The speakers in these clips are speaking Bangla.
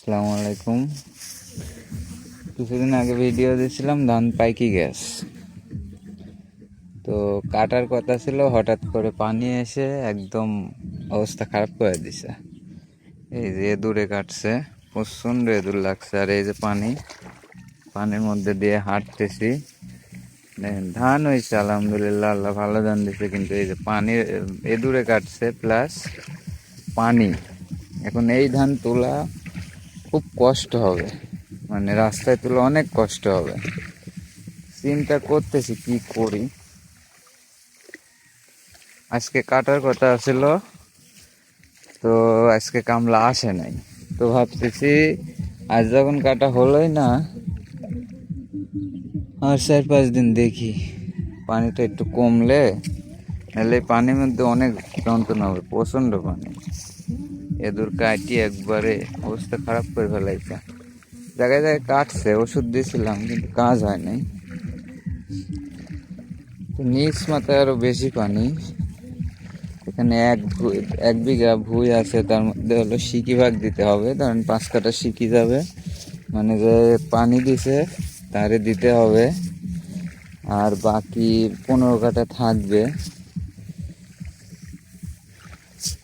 আসসালামু আলাইকুম। কিছুদিন আগে ভিডিও দিয়েছিলাম ধান পাইকি গ্যাস, তো কাটার কথা ছিল, হঠাৎ করে পানি এসে একদম অবস্থা খারাপ করে দিছে। এই যে এদুরে কাটছে, প্রচণ্ড এদুর লাগছে। আর এই যে পানির মধ্যে দিয়ে হাঁটতেছি, ধান হয়েছে আলহামদুলিল্লাহ, আল্লাহ ভালো ধান দিছে। কিন্তু এই যে পানির এদুরে কাটছে প্লাস পানি, এখন এই ধান তোলা খুব কষ্ট হবে, মানে রাস্তায় তুলে অনেক কষ্ট হবে। চিন্তা করতেছি কি করি। আজকে কাটার কথা ছিল, তো আজকে কামলা আসে নাই, তো ভাবতেছি আজ যখন কাটা হলোই না, আর 4-5 দিন দেখি পানিটা একটু কমলে, নাহলে পানির মধ্যে অনেক যন্ত্রণা হবে, প্রচণ্ড পানি। এদুর কাটি একবারে অবস্থা খারাপ করে ফেলাইছে। জায়গায় জায়গায় কাটছে, ওষুধ দিয়েছিলাম কিন্তু কাজ হয় নাই। তো নিচ মাথায় আরো বেশি পানি। এখানে এক বিঘা ভুঁই আছে, তার মধ্যে হলো সিকি ভাগ দিতে হবে। ধরেন 5 কাঠা সিকি যাবে, মানে যে পানি দিছে তারে দিতে হবে, আর বাকি 15 কাঠা থাকবে।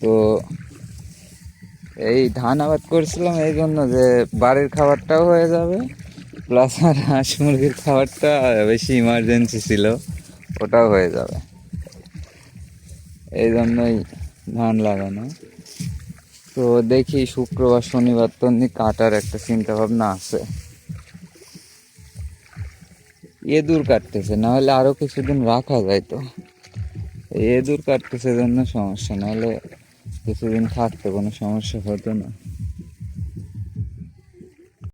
তো এই ধান আবাদ করেছিলাম এই জন্য যে বাড়ির খাবারটাও হয়ে যাবে, প্লাস আর হাঁস মুরগির খাবারটা বেশি ইমার্জেন্সি ছিল, ওটাও হয়ে যাবে। এই জন্যই ধান লাগানো। তো দেখি শুক্রবার শনিবার তো কাটার একটা চিন্তা ভাবনা আছে। এদুর কাটতেছে, না হলে আরো কিছুদিন রাখা যায়। তো এদুর কাটতেছে জন্য সমস্যা, নাহলে কিছুদিন থাকতে কোনো সমস্যা হতো না।